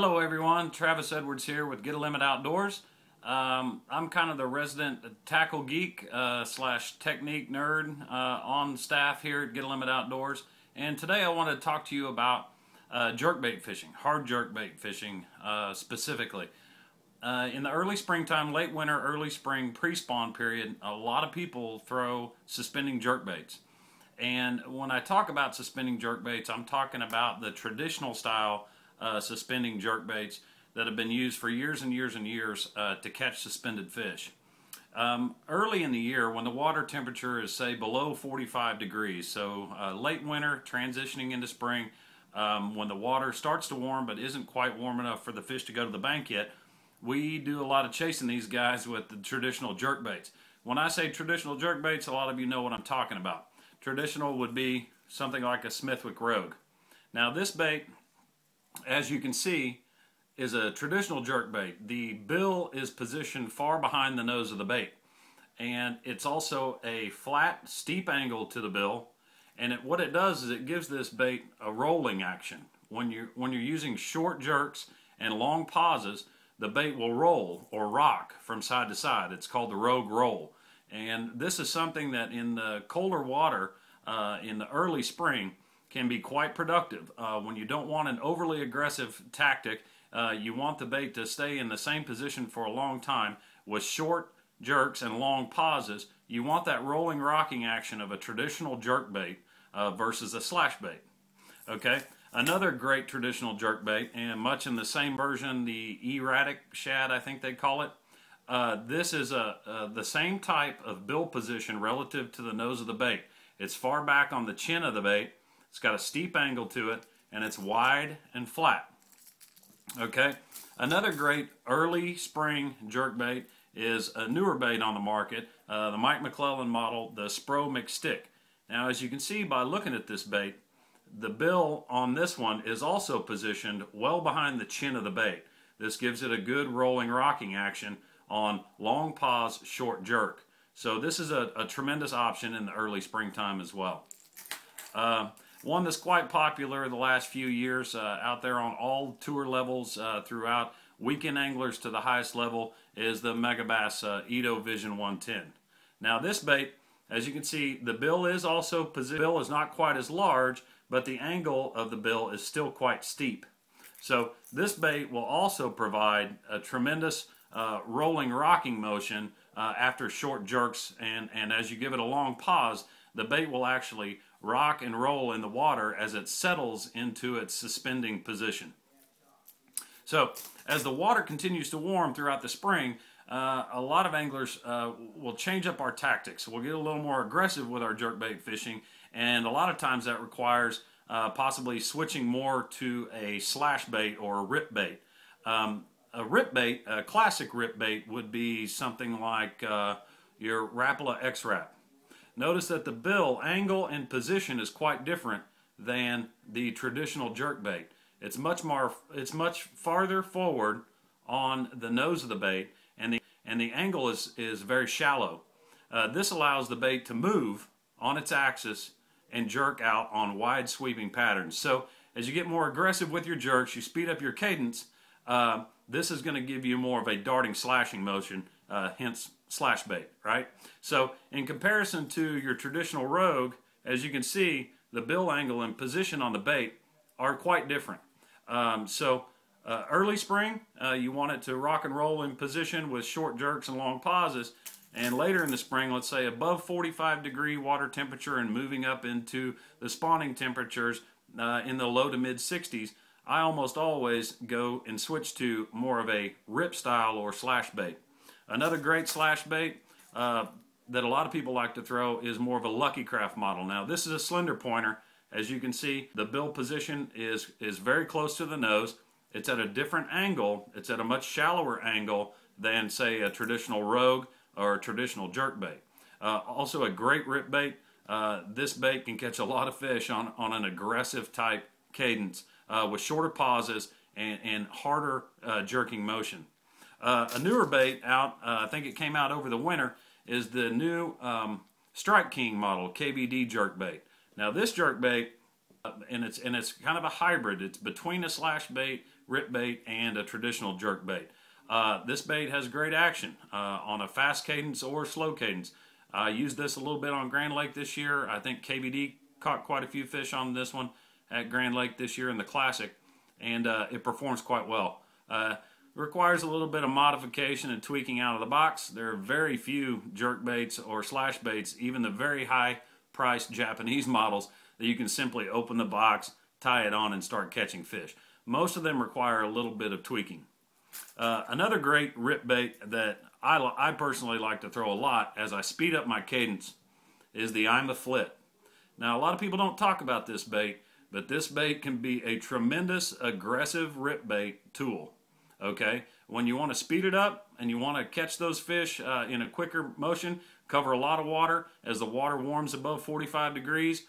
Hello everyone, Travis Edwards here with GetA Limit Outdoors. I'm kind of the resident tackle geek slash technique nerd on staff here at GetA Limit Outdoors. And today I want to talk to you about jerkbait fishing, hard jerkbait fishing specifically. In the early springtime, late winter, early spring, pre-spawn period, a lot of people throw suspending jerkbaits. And when I talk about suspending jerkbaits, I'm talking about the traditional style suspending jerkbaits that have been used for years and years and years to catch suspended fish. Early in the year, when the water temperature is, say, below 45 degrees, so late winter, transitioning into spring, when the water starts to warm but isn't quite warm enough for the fish to go to the bank yet, we do a lot of chasing these guys with the traditional jerkbaits. When I say traditional jerkbaits, a lot of you know what I'm talking about. Traditional would be something like a Smithwick Rogue. Now this bait, as you can see, is a traditional jerkbait. The bill is positioned far behind the nose of the bait, and it's also a flat, steep angle to the bill. And what it does is it gives this bait a rolling action. When you're using short jerks and long pauses, the bait will roll or rock from side to side. It's called the Rogue roll, and this is something that in the colder water in the early spring can be quite productive. When you don't want an overly aggressive tactic, you want the bait to stay in the same position for a long time with short jerks and long pauses. You want that rolling rocking action of a traditional jerk bait versus a slash bait. Okay, another great traditional jerk bait, and much in the same version, the erratic shad, I think they call it. This is the same type of bill position relative to the nose of the bait. It's far back on the chin of the bait. It's got a steep angle to it, and it's wide and flat. Okay, another great early spring jerkbait is a newer bait on the market, the Mike McClellan model, the Spro McStick. Now, as you can see by looking at this bait, the bill on this one is also positioned well behind the chin of the bait. This gives it a good rolling rocking action on long pause, short jerk. So this is a tremendous option in the early springtime as well. One that's quite popular the last few years out there on all tour levels throughout, weekend anglers to the highest level, is the Megabass Edo Vision 110. Now this bait, as you can see, the bill is also positioned. The bill is not quite as large, but the angle of the bill is still quite steep. So this bait will also provide a tremendous rolling rocking motion after short jerks, and as you give it a long pause, the bait will actually rock and roll in the water as it settles into its suspending position. So as the water continues to warm throughout the spring, a lot of anglers will change up our tactics. We'll get a little more aggressive with our jerkbait fishing, and a lot of times that requires possibly switching more to a slash bait or a rip bait. A rip bait, a classic rip bait, would be something like your Rapala X-Rap. Notice that the bill angle and position is quite different than the traditional jerkbait. It's much farther forward on the nose of the bait, and the angle is very shallow. This allows the bait to move on its axis and jerk out on wide sweeping patterns. So as you get more aggressive with your jerks, you speed up your cadence. This is going to give you more of a darting slashing motion, hence slash bait, right? So in comparison to your traditional Rogue, as you can see, the bill angle and position on the bait are quite different. Early spring, you want it to rock and roll in position with short jerks and long pauses. And later in the spring, let's say above 45-degree water temperature and moving up into the spawning temperatures in the low to mid 60s, I almost always go and switch to more of a rip style or slash bait. Another great slash bait that a lot of people like to throw is more of a Lucky Craft model. Now this is a slender pointer. As you can see, the bill position is very close to the nose. It's at a different angle. It's at a much shallower angle than, say, a traditional Rogue or a traditional jerkbait. Also a great rip bait. This bait can catch a lot of fish on an aggressive type cadence with shorter pauses and harder jerking motion. A newer bait out, I think it came out over the winter, is the new Strike King model KBD jerkbait. Now this jerkbait, and it's kind of a hybrid. It's between a slash bait rip bait and a traditional jerk bait. This bait has great action on a fast cadence or slow cadence. I used this a little bit on Grand Lake this year. I think KVD caught quite a few fish on this one at Grand Lake this year in the Classic, and it performs quite well. Requires a little bit of modification and tweaking out of the box. There are very few jerk baits or slash baits, even the very high priced Japanese models, that you can simply open the box, tie it on, and start catching fish. Most of them require a little bit of tweaking. Another great rip bait that I personally like to throw a lot as I speed up my cadence is the I'm a Flit. Now, a lot of people don't talk about this bait, but this bait can be a tremendous aggressive rip bait tool. Okay, when you want to speed it up and you want to catch those fish in a quicker motion, cover a lot of water as the water warms above 45 degrees,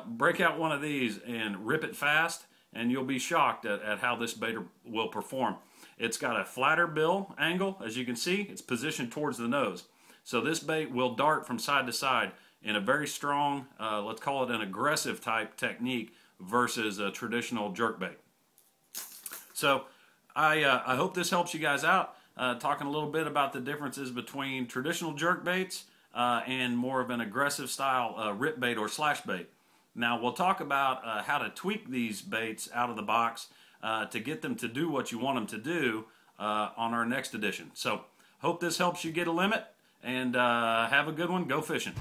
break out one of these and rip it fast, and you'll be shocked at how this bait will perform. It's got a flatter bill angle, as you can see. It's positioned towards the nose. So this bait will dart from side to side in a very strong, let's call it an aggressive type technique versus a traditional jerk bait. So I hope this helps you guys out, talking a little bit about the differences between traditional jerk baits and more of an aggressive style rip bait or slash bait. Now we'll talk about how to tweak these baits out of the box to get them to do what you want them to do on our next edition. So hope this helps you get a limit, and have a good one. Go fishing.